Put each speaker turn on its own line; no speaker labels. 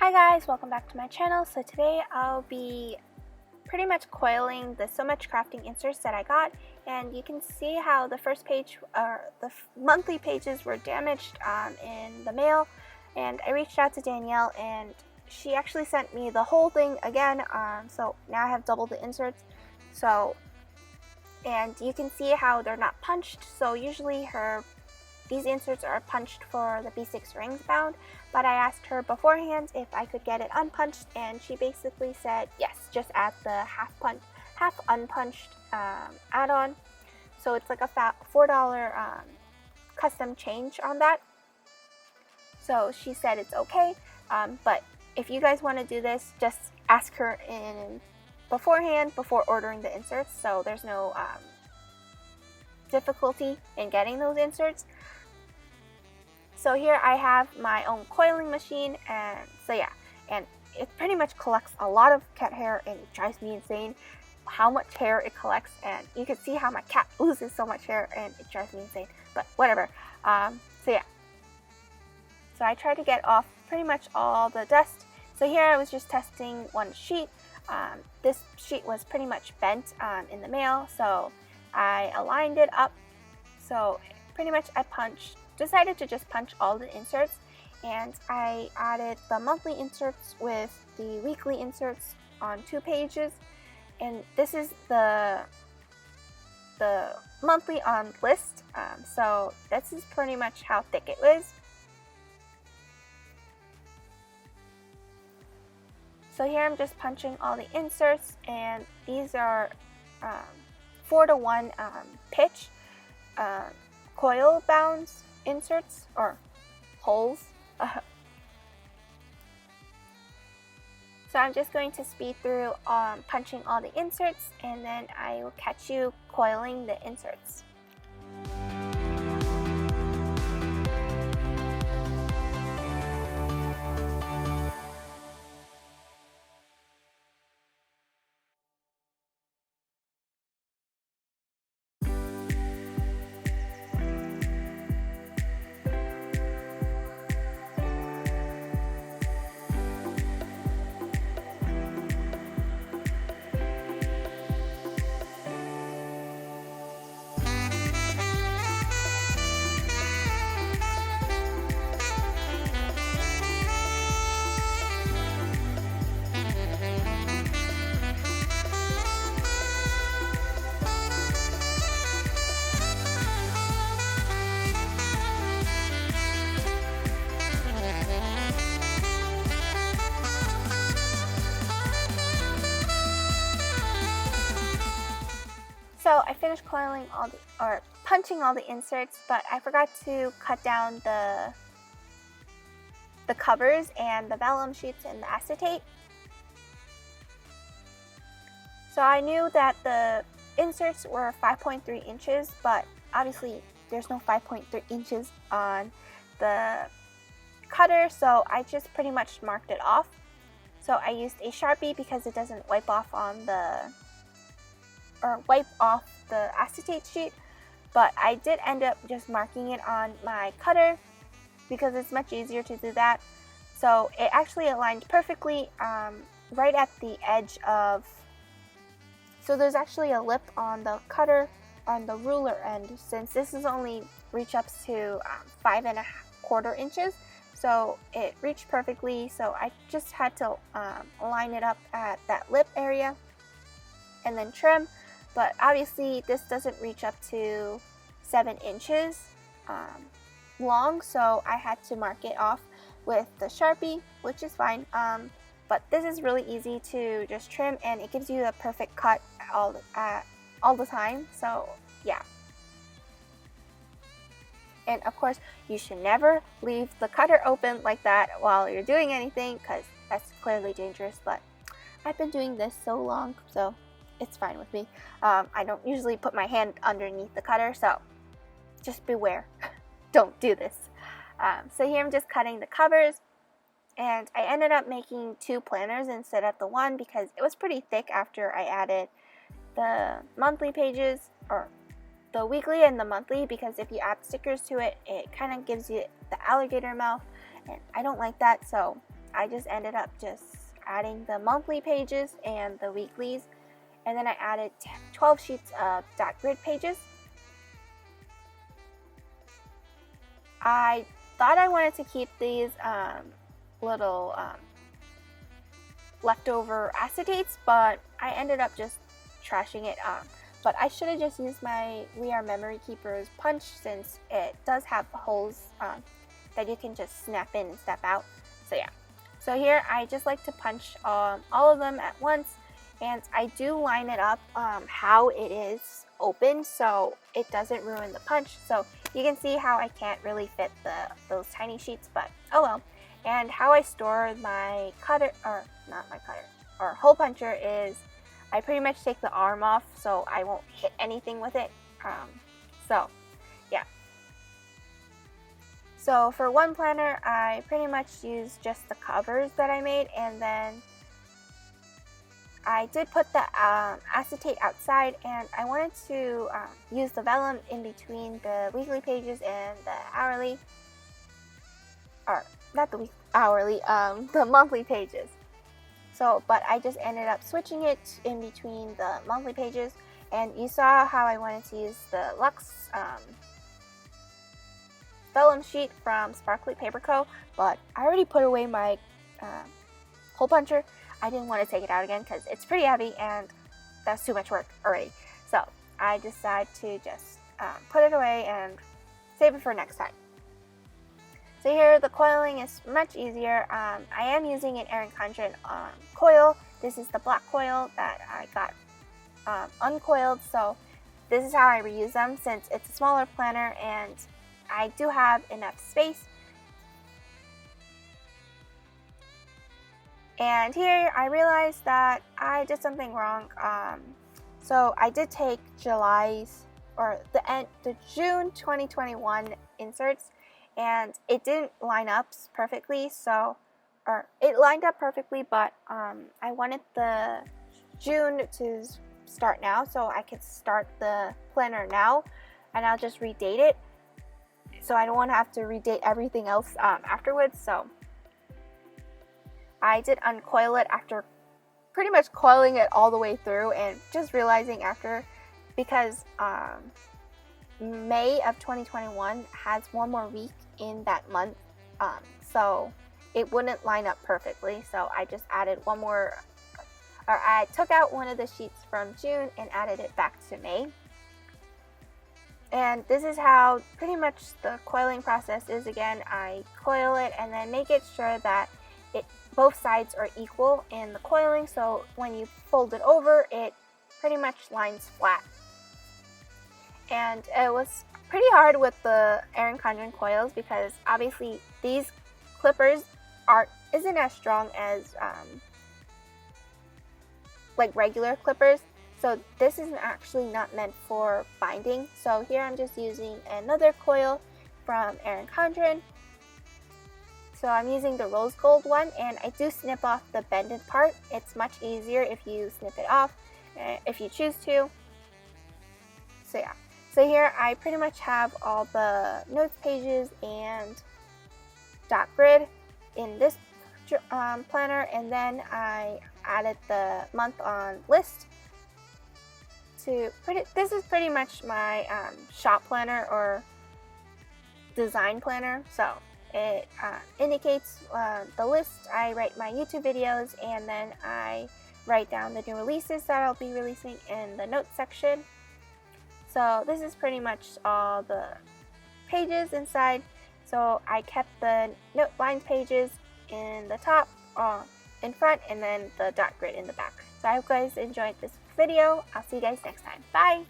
Hi guys, welcome back to my channel. So today I'll be pretty much coiling the SewMuchCrafting inserts that I got, and you can see how the first page or the monthly pages were damaged in the mail, and I reached out to Danielle and she actually sent me the whole thing again, so now I have double the inserts. And you can see how they're not punched, so usually these inserts are punched for the B6 rings bound, but I asked her beforehand if I could get it unpunched, and she basically said yes, just add the half unpunched add-on. So it's like a $4 custom change on that. So she said it's okay, but if you guys want to do this, just ask her in beforehand before ordering the inserts, so there's no difficulty in getting those inserts. So here I have my own coiling machine, and so yeah, and it pretty much collects a lot of cat hair, and it drives me insane how much hair it collects. And you can see how my cat loses so much hair and it drives me insane, but whatever. So yeah, so I try to get off pretty much all the dust. So here I was just testing one sheet. This sheet was pretty much bent in the mail, so I aligned it up. So pretty much I decided to just punch all the inserts, and I added the monthly inserts with the weekly inserts on 2 pages, and this is the monthly on list, so this is pretty much how thick it was. So here I'm just punching all the inserts, and these are 4:1 pitch coil bounds inserts or holes. So I'm just going to speed through punching all the inserts, and then I will catch you coiling the inserts. So I finished coiling punching all the inserts, but I forgot to cut down the covers and the vellum sheets and the acetate. So I knew that the inserts were 5.3 inches, but obviously there's no 5.3 inches on the cutter, so I just pretty much marked it off. So I used a Sharpie because it doesn't wipe off the acetate sheet, but I did end up just marking it on my cutter because it's much easier to do that. So it actually aligned perfectly right at the edge of, so there's actually a lip on the cutter on the ruler end, since this is only reach ups to 5.25 inches, so it reached perfectly. So I just had to line it up at that lip area and then trim. But obviously this doesn't reach up to 7 inches long, so I had to mark it off with the Sharpie, which is fine. But this is really easy to just trim, and it gives you the perfect cut all the time. So yeah. And of course, you should never leave the cutter open like that while you're doing anything, because that's clearly dangerous. But I've been doing this so long, so it's fine with me. I don't usually put my hand underneath the cutter, so just beware. Don't do this. So here I'm just cutting the covers, and I ended up making 2 planners instead of the one because it was pretty thick after I added the monthly pages, or the weekly and the monthly, because if you add stickers to it, it kind of gives you the alligator mouth, and I don't like that, so I just ended up just adding the monthly pages and the weeklies, and then I added 12 sheets of dot grid pages. I thought I wanted to keep these little leftover acetates, but I ended up just trashing it. But I should have just used my We Are Memory Keepers punch, since it does have holes that you can just snap in and snap out. So yeah. So here I just like to punch all of them at once, and I do line it up how it is open so it doesn't ruin the punch. So you can see how I can't really fit those tiny sheets, but oh well. And how I store my cutter, or not my cutter, or hole puncher, is I pretty much take the arm off so I won't hit anything with it. So yeah. So for one planner, I pretty much used just the covers that I made, and then I did put the acetate outside, and I wanted to use the vellum in between the weekly pages and the hourly, or not the hourly, the monthly pages. So, but I just ended up switching it in between the monthly pages, and you saw how I wanted to use the Luxe vellum sheet from Sparkly Paper Co, but I already put away my hole puncher. I didn't want to take it out again because it's pretty heavy and that's too much work already. So I decided to just put it away and save it for next time. So here the coiling is much easier. I am using an Erin Condren coil. This is the black coil that I got uncoiled. So this is how I reuse them, since it's a smaller planner and I do have enough space. And here I realized that I did something wrong. So I did take the June 2021 inserts, and it didn't line up perfectly. Or it lined up perfectly, but I wanted the June to start now, so I could start the planner now, and I'll just redate it. So I don't want to have to redate everything else afterwards. So I did uncoil it after pretty much coiling it all the way through, and just realizing after, because May of 2021 has one more week in that month, so it wouldn't line up perfectly. So I just added one more, or I took out one of the sheets from June and added it back to May. And this is how pretty much the coiling process is. Again, I coil it and then make it sure that both sides are equal in the coiling, so when you fold it over, it pretty much lines flat. And it was pretty hard with the Erin Condren coils, because obviously these clippers isn't as strong as like regular clippers. So this is actually not meant for binding. So here I'm just using another coil from Erin Condren. So I'm using the rose gold one, and I do snip off the bended part. It's much easier if you snip it off, if you choose to. So yeah. So here I pretty much have all the notes pages and dot grid in this planner, and then I added the month on list. This is pretty much my shop planner or design planner. So it indicates the list. I write my YouTube videos, and then I write down the new releases that I'll be releasing in the notes section. So this is pretty much all the pages inside. So I kept the note line pages in the top, in front, and then the dot grid in the back. So I hope you guys enjoyed this video. I'll see you guys next time. Bye!